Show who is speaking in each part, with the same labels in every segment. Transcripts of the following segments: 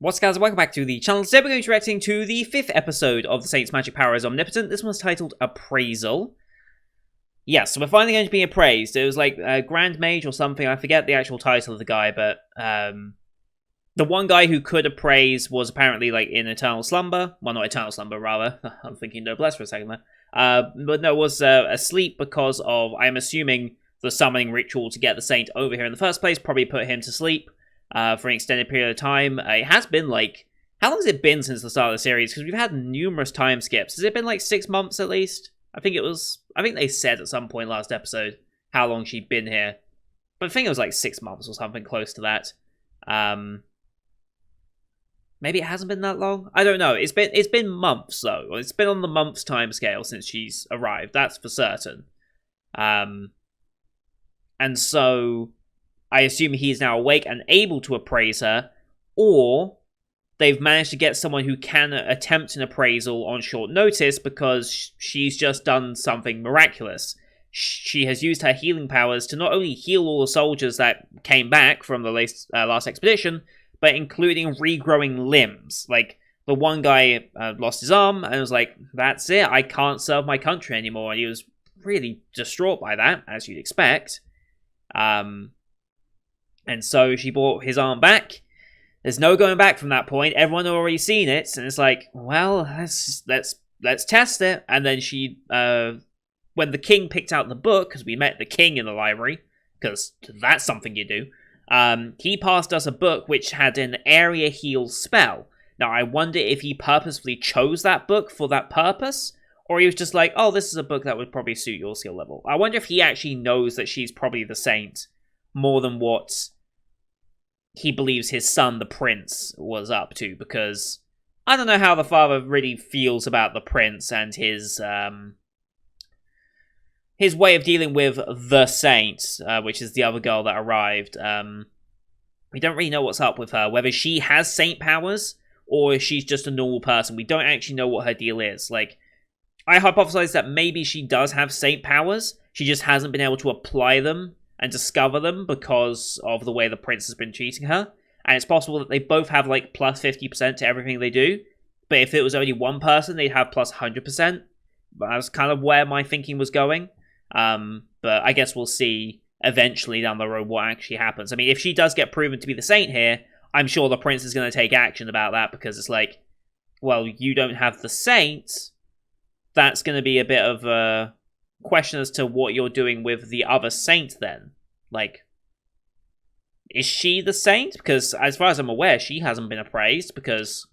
Speaker 1: What's up, guys? Welcome back to the channel. Today we're going to be reacting to the 5th episode of the Saint's Magic Power is Omnipotent. This one's titled Appraisal. Yes, so we're finally going to be appraised. It was like a Grand Mage or something. I forget the actual title of the guy, but the one guy who could appraise was apparently like in Eternal Slumber. Well, not Eternal Slumber, rather. I'm thinking Noblesse for a second there. But no, was asleep because of, I'm assuming, the summoning ritual to get the Saint over here in the first place. Probably put him to sleep. For an extended period of time. It has been like... How long has it been since the start of the series? Because we've had numerous time skips. Has it been like 6 months at least? I think they said at some point last episode how long she'd been here. But I think it was like 6 months or something close to that. Maybe it hasn't been that long? I don't know. It's been months though. It's been on the months time scale since she's arrived. That's for certain. And so... I assume he's now awake and able to appraise her, or they've managed to get someone who can attempt an appraisal on short notice because she's just done something miraculous. She has used her healing powers to not only heal all the soldiers that came back from the last expedition, but including regrowing limbs. Like, the one guy lost his arm and was like, that's it, I can't serve my country anymore, and he was really distraught by that, as you'd expect. And so she brought his arm back. There's no going back from that point. Everyone had already seen it, and it's like, well, let's test it. And then she, when the king picked out the book, because we met the king in the library, because that's something you do. He passed us a book which had an area heal spell. Now I wonder if he purposefully chose that book for that purpose, or he was just like, oh, this is a book that would probably suit your skill level. I wonder if he actually knows that she's probably the saint more than what he believes his son, the prince, was up to, because I don't know how the father really feels about the prince and his way of dealing with the saint, which is the other girl that arrived. We don't really know what's up with her, whether she has saint powers or if she's just a normal person. We don't actually know what her deal is. Like, I hypothesize that maybe she does have saint powers, she just hasn't been able to apply them and discover them because of the way the prince has been treating her. And it's possible that they both have like plus 50% to everything they do. But if it was only one person, they'd have plus 100%. But that's kind of where my thinking was going. But I guess we'll see eventually down the road what actually happens. I mean, if she does get proven to be the saint here, I'm sure the prince is going to take action about that, because it's like, well, you don't have the saint. That's going to be a bit of a question as to what you're doing with the other saint then. Like, is she the saint? Because as far as I'm aware, she hasn't been appraised, because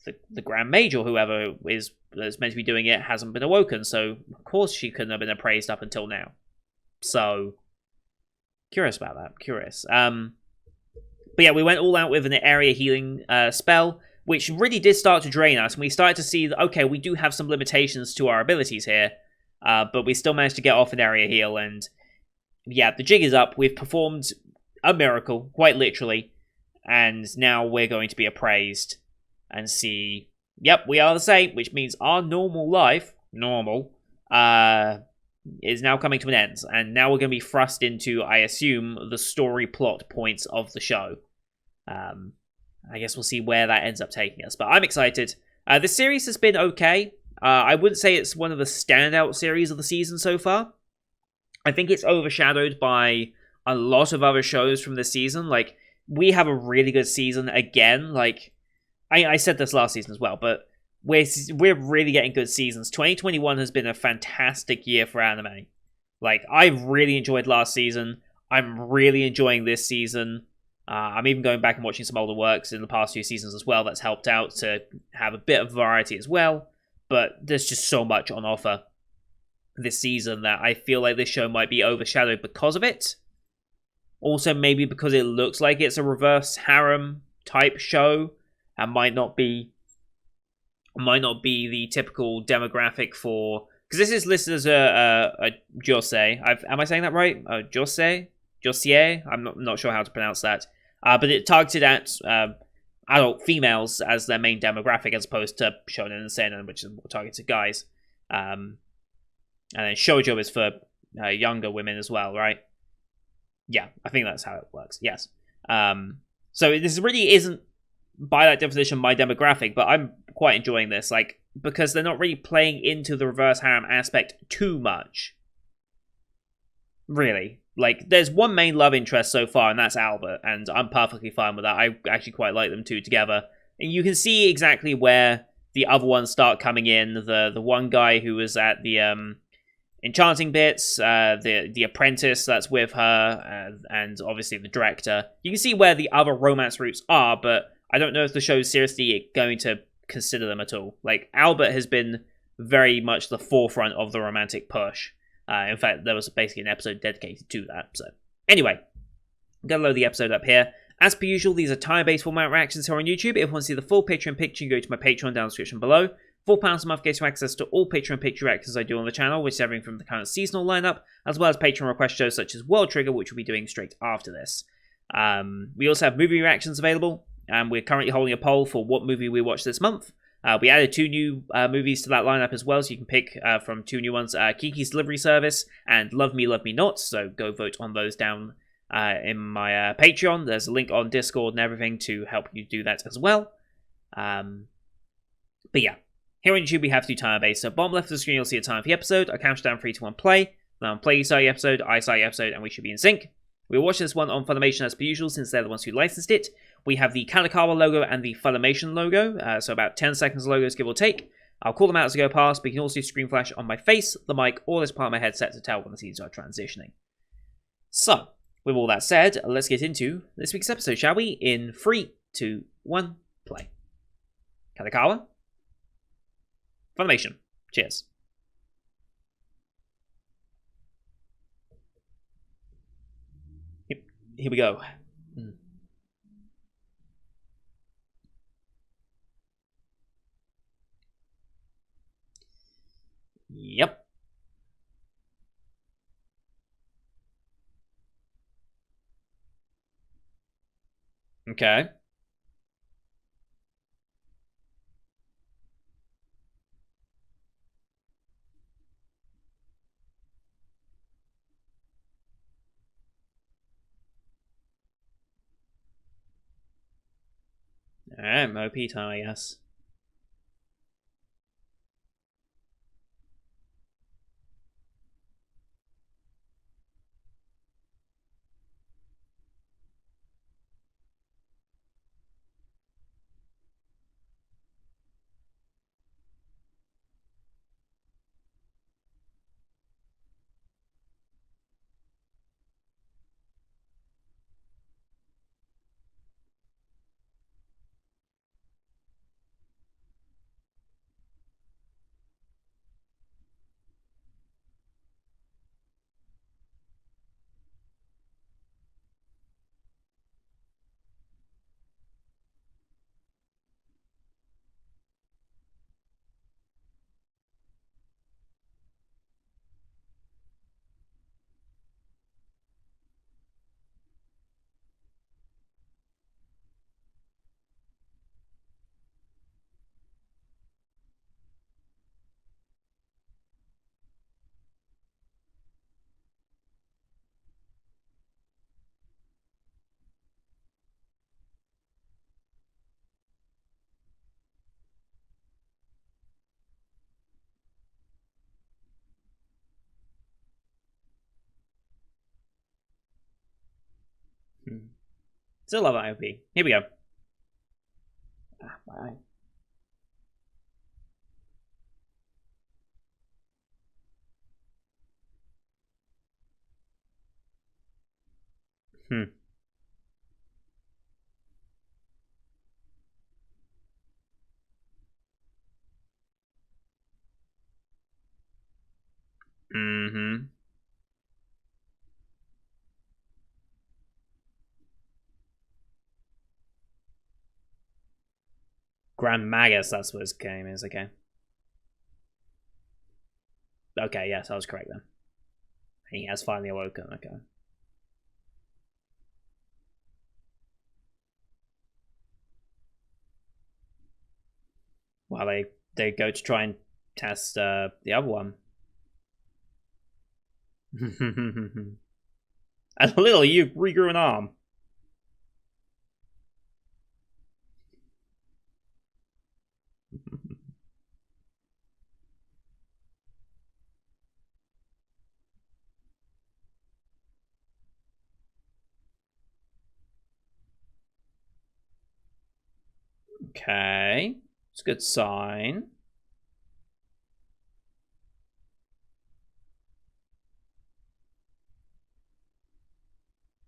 Speaker 1: the Grand Mage or whoever is meant to be doing it hasn't been awoken, so of course she couldn't have been appraised up until now. So, curious about that. Curious. But yeah, we went all out with an area healing spell, which really did start to drain us, and we started to see that, okay, we do have some limitations to our abilities here. But we still managed to get off an area heal, and yeah, the jig is up. We've performed a miracle, quite literally, and now we're going to be appraised and see, yep, we are the saint, which means our normal life, is now coming to an end, and now we're going to be thrust into, I assume, the story plot points of the show. I guess we'll see where that ends up taking us, but I'm excited. This series has been okay. I wouldn't say it's one of the standout series of the season so far. I think it's overshadowed by a lot of other shows from this season. Like, we have a really good season again. Like, I said this last season as well, but we're really getting good seasons. 2021 has been a fantastic year for anime. Like, I really enjoyed last season. I'm really enjoying this season. I'm even going back and watching some older works in the past few seasons as well. That's helped out to have a bit of variety as well. But there's just so much on offer this season that I feel like this show might be overshadowed because of it. Also, maybe because it looks like it's a reverse harem type show and might not be the typical demographic for... Because this is listed as a josei. Am I saying that right? Josei? Josier? I'm not sure how to pronounce that. But it targeted at... adult females as their main demographic, as opposed to shonen and seinen, which is more targeted guys. And then shoujo is for younger women as well, right? Yeah, I think that's how it works. Yes. So this really isn't by that definition, my demographic, but I'm quite enjoying this, like, because they're not really playing into the reverse harem aspect too much. Really. Like, there's one main love interest so far, and that's Albert, and I'm perfectly fine with that. I actually quite like them two together. And you can see exactly where the other ones start coming in. The one guy who was at the enchanting bits, the apprentice that's with her, and obviously the director. You can see where the other romance roots are, but I don't know if the show's seriously going to consider them at all. Like, Albert has been very much the forefront of the romantic push. In fact, there was basically an episode dedicated to that. So, anyway, I'm going to load the episode up here. As per usual, these are time-based format reactions here on YouTube. If you want to see the full picture in picture, you go to my Patreon down in the description below. £4 a month gets you access to all Patreon picture reactions I do on the channel, which is everything from the current seasonal lineup, as well as Patreon request shows such as World Trigger, which we'll be doing straight after this. We also have movie reactions available, and we're currently holding a poll for what movie we watch this month. We added 2 new movies to that lineup as well, so you can pick from 2 new ones, Kiki's Delivery Service and Love Me, Love Me Not, so go vote on those down in my Patreon. There's a link on Discord and everything to help you do that as well. But yeah, here on YouTube we have to do time-based, so bottom left of the screen you'll see a time for the episode. I count down 3, 2, 1, play. Then play you start the episode, I start the episode, and we should be in sync. We'll watch this one on Funimation as per usual, since they're the ones who licensed it. We have the Kanekawa logo and the Funimation logo, so about 10 seconds of logos, give or take. I'll call them out as I go past, but you can also do screen flash on my face, the mic, or this part of my headset to tell when the scenes are transitioning. So, with all that said, let's get into this week's episode, shall we? In 3, 2, 1, play. Kanekawa. Funimation. Cheers. Here we go. Yep. Okay. Alright, Mopey time, I guess. Still love IOP. Here we go. Bye. Mm-hmm. Grand Magus, that's what his game is, okay. Okay, yes, I was correct then. He has finally awoken, okay. While they go to try and test the other one. As little, you regrew an arm. Okay. It's a good sign.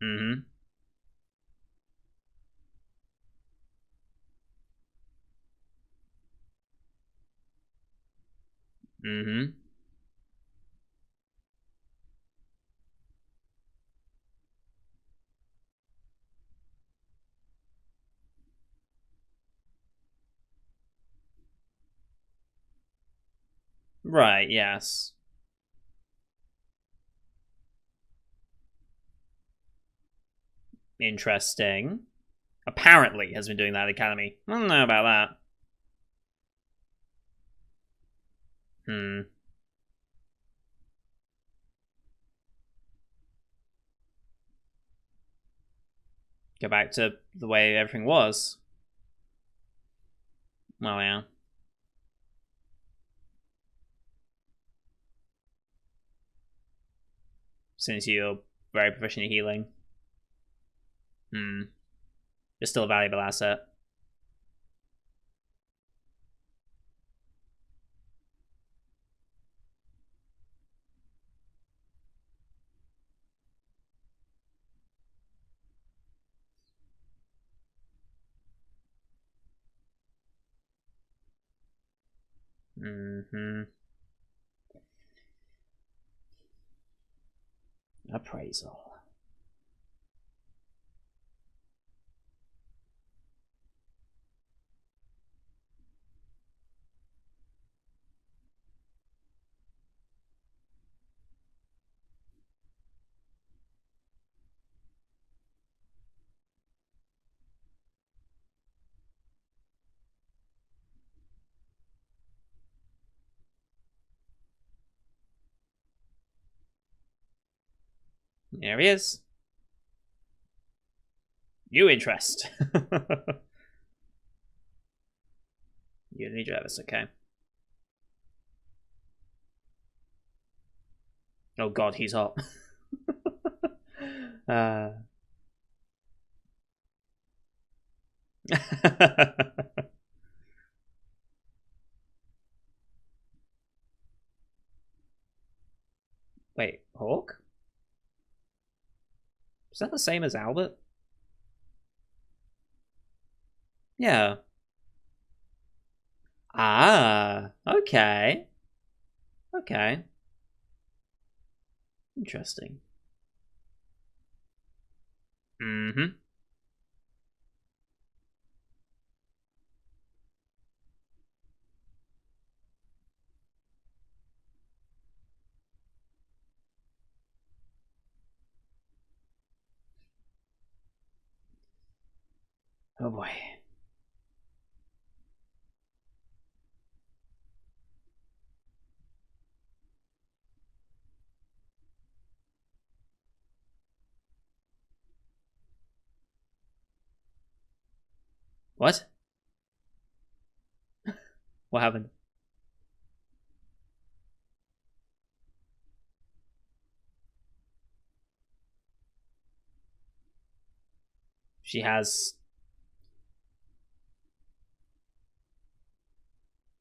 Speaker 1: Mm-hmm. Mm-hmm. Right, yes. Interesting. Apparently has been doing that at the Academy. I don't know about that. Hmm. Go back to the way everything was. Well, yeah. Since you're very proficient in healing. Hmm. It's still a valuable asset. Mm-hmm. Appraisal. There he is. New interest. Unity Travis, okay. Oh god, he's hot. uh... Wait, Hawk? Is that the same as Albert? Yeah. Ah, okay. Okay. Interesting. Mm-hmm. Oh boy. What? What happened? She has.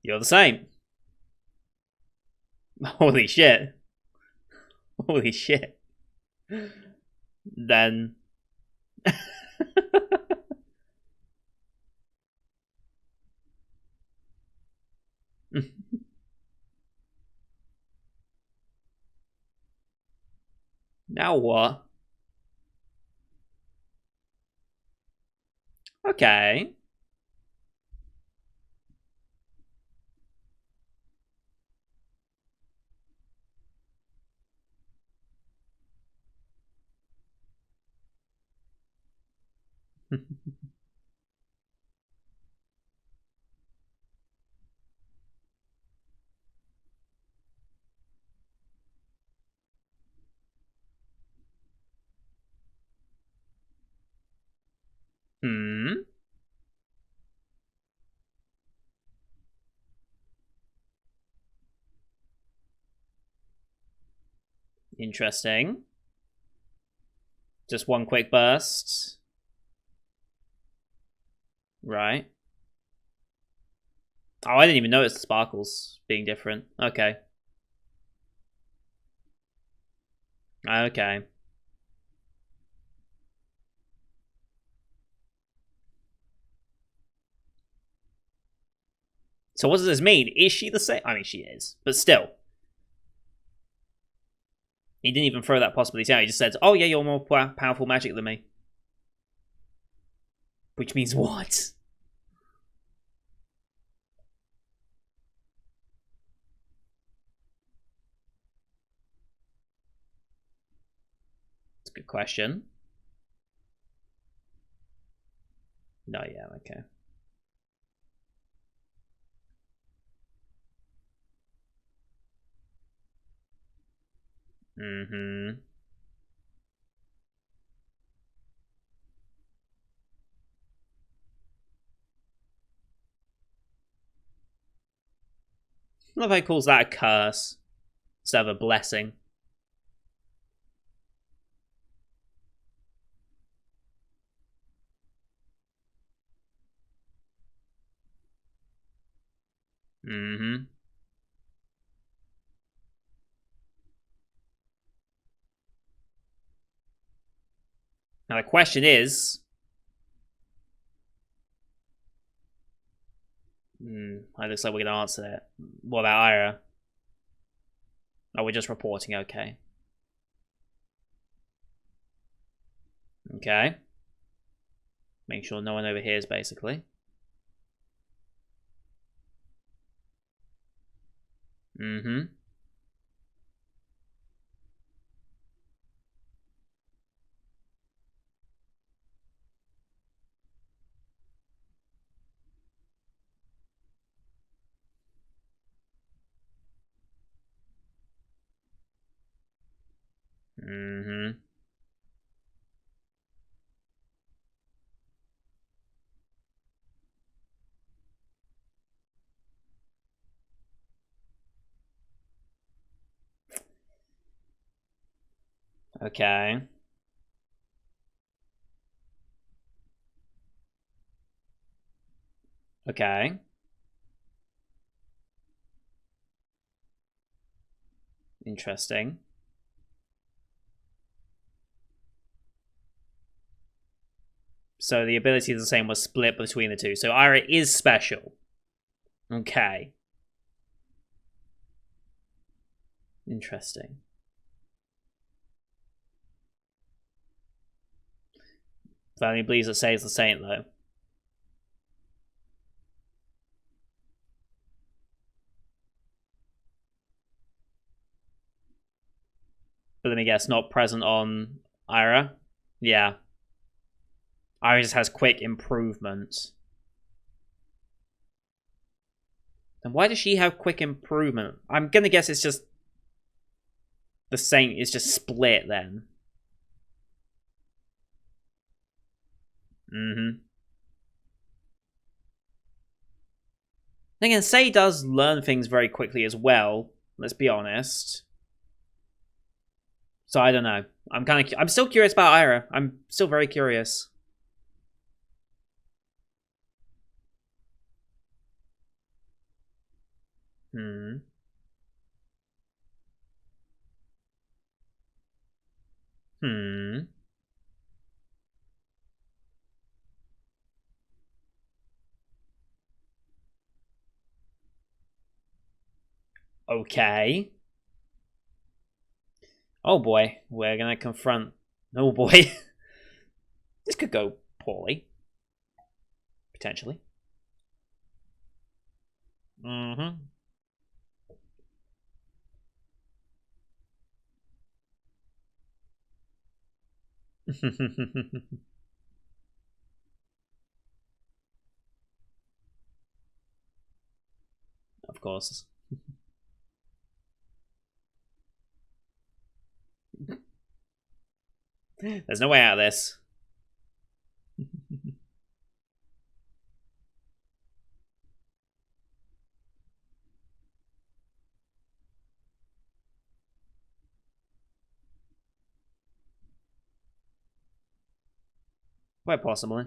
Speaker 1: You're the same. Holy shit. Holy shit. Then. Now what? Okay. Hmm. Interesting. Just one quick burst. Right. Oh, I didn't even notice the sparkles being different. Okay. Okay. So what does this mean? Is she the same? I mean, she is. But still. He didn't even throw that possibility out. He just said, oh yeah, you're more powerful magic than me. Which means what? That's a good question. No, yeah, okay. Mm-hmm. I love how he calls that a curse instead of a blessing. Mm-hmm. Now the question is... it looks like we're going to answer it. What about Ira? Oh, we're just reporting, okay. Okay. Make sure no one overhears, basically. Mm-hmm. Mm-hmm. Okay. Okay. Interesting. So the ability is the same, was split between the two. So Ira is special. Okay. Interesting. Family believes that saves the saint, though. But let me guess, not present on Ira? Yeah. Ira just has quick improvement. Then why does she have quick improvement? I'm gonna guess it's just... the saint is just split, then. Mm-hmm. Then again, Sei does learn things very quickly as well. Let's be honest. So I don't know. I'm still curious about Ira. I'm still very curious. Hmm. Hmm. Okay. Oh boy, we're gonna confront... oh boy. This could go poorly. Potentially. Mm-hmm. Of course. There's no way out of this. Quite possibly.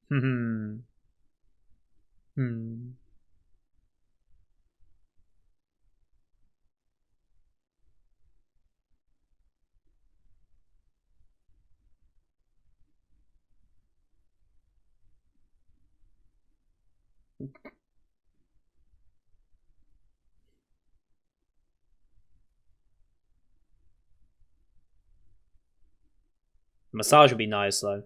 Speaker 1: Hmm. Hmm. Massage would be nice though.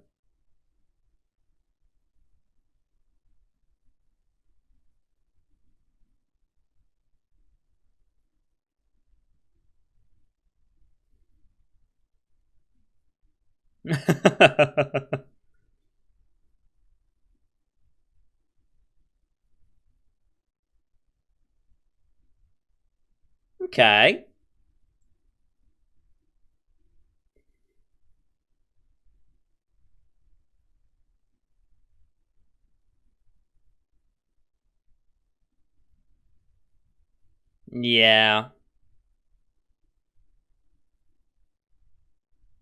Speaker 1: Okay. Yeah.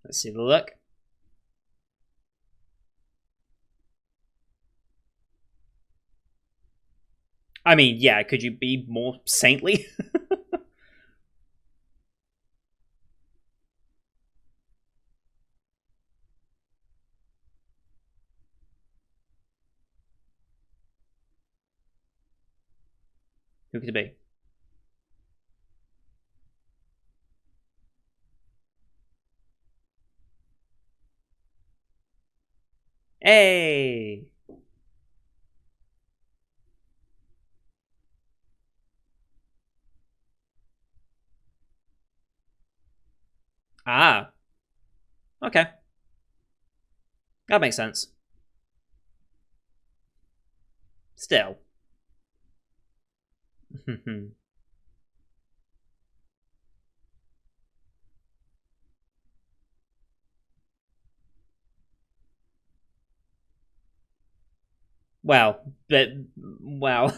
Speaker 1: Let's see the look. I mean, yeah, could you be more saintly? Who could it be? Hey! Ah, okay. That makes sense. Still. well,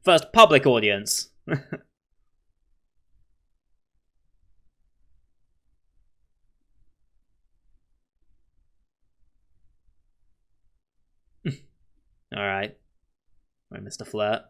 Speaker 1: first public audience. Alright. Right, Mr. Flirt.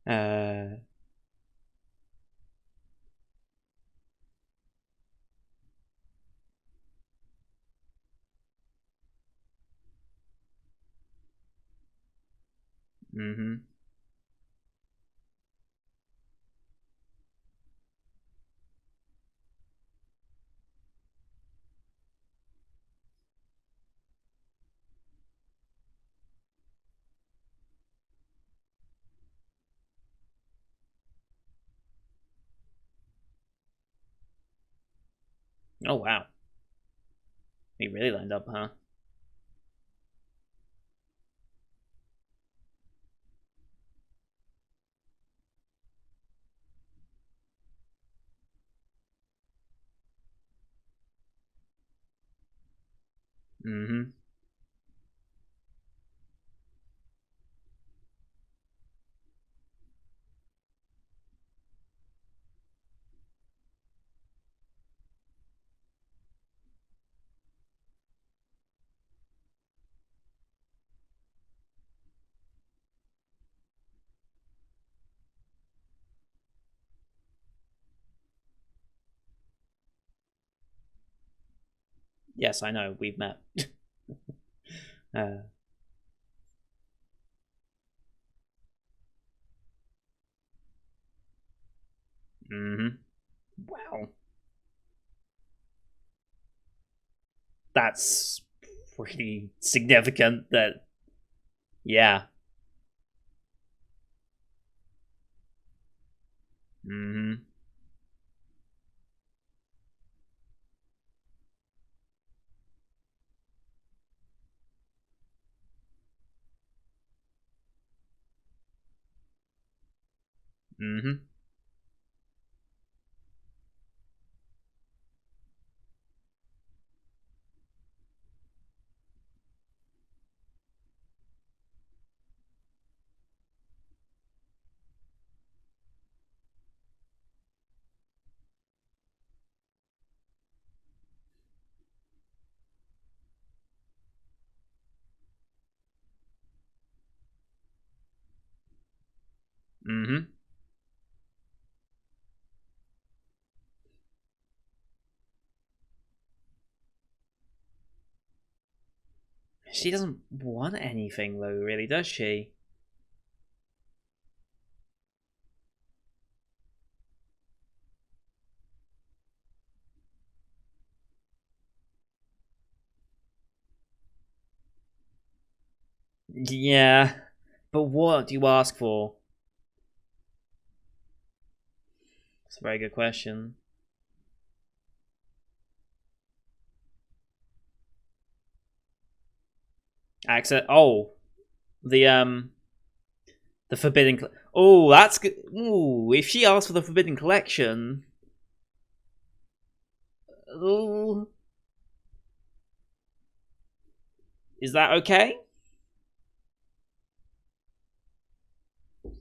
Speaker 1: Uh, mm-hmm. Oh, wow. He really lined up, huh? Mm-hmm. Yes, I know. We've met. uh, mm-hmm. Wow. That's pretty significant that, yeah. Mm-hmm. Mm-hmm. Mm-hmm. She doesn't want anything, though, really, does she? Yeah. But what do you ask for? It's a very good question. Access. Oh, the the forbidden. Oh, that's good. Ooh, if she asks for the forbidden collection. Ooh, is that okay?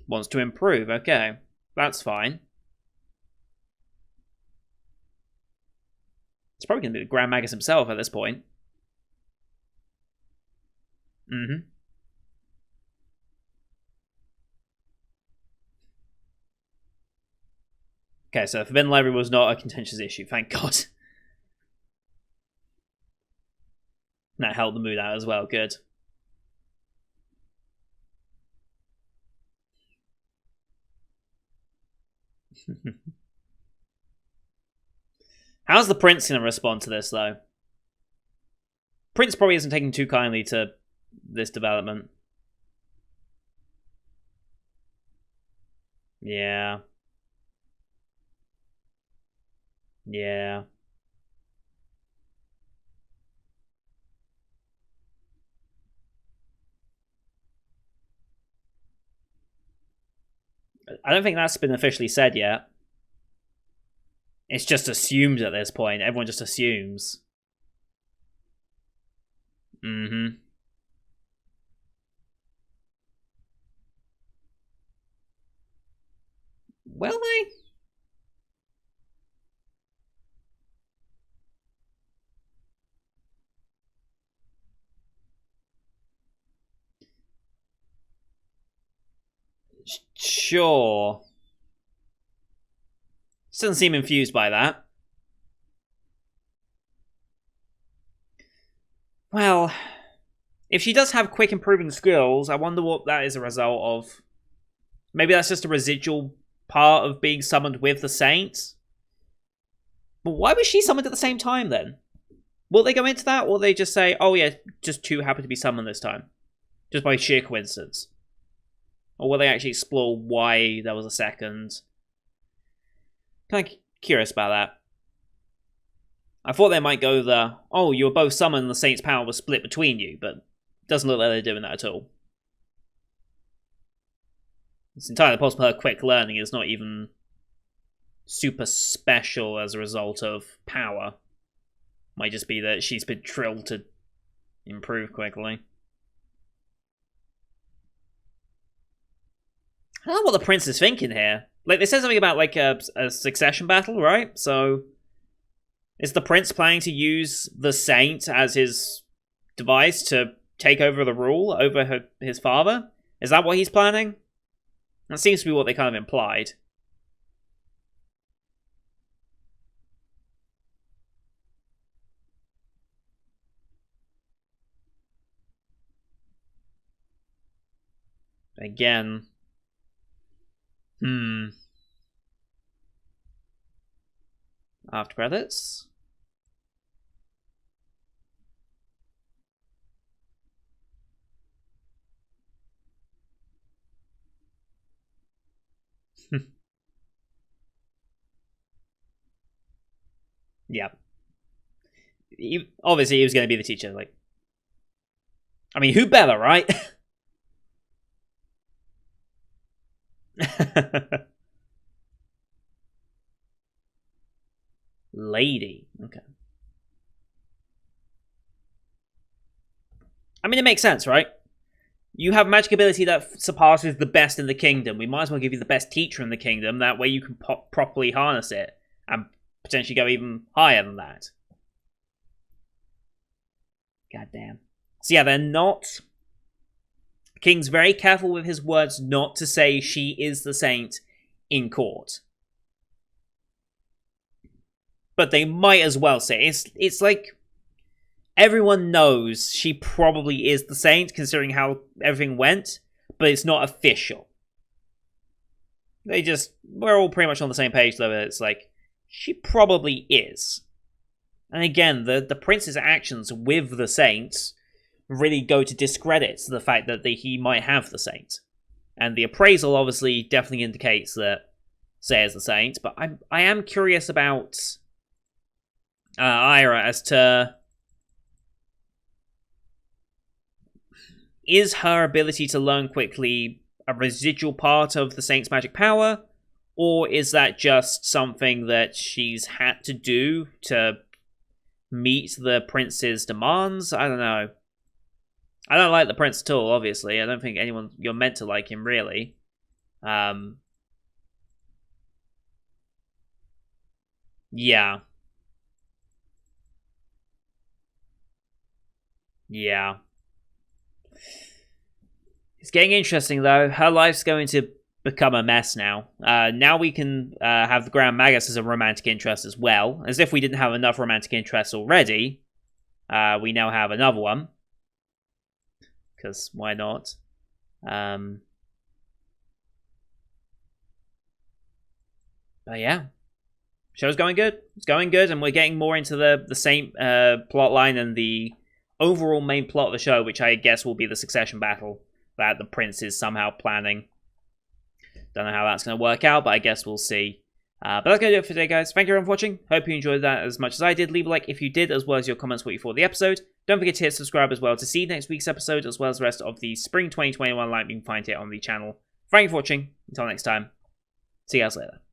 Speaker 1: Wants to improve. Okay, that's fine. It's probably going to be the Grand Magus himself at this point. Mm-hmm. Okay, so Forbidden Library was not a contentious issue. Thank God. That held the mood out as well. Good. How's the Prince going to respond to this, though? Prince probably isn't taking too kindly to this development. Yeah. Yeah. I don't think that's been officially said yet. It's just assumed at this point. Everyone just assumes. Mm-hmm. Will they? Sure. Doesn't seem infused by that. Well, if she does have quick improving skills, I wonder what that is a result of. Maybe that's just a residual part of being summoned with the Saints. But why was she summoned at the same time then? Will they go into that, or will they just say, "Oh yeah, just two happen to be summoned this time, just by sheer coincidence"? Or will they actually explore why there was a second? Kind of curious about that. I thought they might go the, "Oh, you were both summoned, the Saint's power was split between you," but it doesn't look like they're doing that at all. It's entirely possible her quick learning is not even super special as a result of power. Might just be that she's been drilled to improve quickly. I don't know what the prince is thinking here. Like, they said something about like a succession battle, right? So, is the prince planning to use the saint as his device to take over the rule over his father? Is that what he's planning? That seems to be what they kind of implied. Again. After credits? Yeah. Obviously, he was going to be the teacher. Like, I mean, who better, right? Lady. Okay. I mean, it makes sense, right? You have magic ability that surpasses the best in the kingdom. We might as well give you the best teacher in the kingdom. That way you can properly harness it and potentially go even higher than that. God damn. So yeah, they're not... King's very careful with his words not to say she is the saint in court. But they might as well say it's like everyone knows she probably is the saint considering how everything went, but it's not official. We're all pretty much on the same page though. It's like she probably is. And again, the prince's actions with the saints really go to discredit the fact that he might have the saint. And the appraisal obviously definitely indicates that Seijo's the saint, but I am curious about Ira as to is her ability to learn quickly a residual part of the saint's magic power, or is that just something that she's had to do to meet the prince's demands? I don't know. I don't like the prince at all, obviously. I don't think you're meant to like him, really. Yeah. Yeah. It's getting interesting, though. Her life's going to become a mess now. Now we can have the Grand Magus as a romantic interest as well. As if we didn't have enough romantic interests already. We now have another one. Because why not? But yeah. Show's going good. It's going good, and we're getting more into the same plot line and the overall main plot of the show, which I guess will be the succession battle that the prince is somehow planning. Don't know how that's going to work out, but I guess we'll see. But that's going to do it for today, guys. Thank you everyone for watching. Hope you enjoyed that as much as I did. Leave a like if you did, as well as your comments what you thought of the episode. Don't forget to hit subscribe as well to see next week's episode, as well as the rest of the Spring 2021 lineup you can find here on the channel. Thank you for watching. Until next time, see you guys later.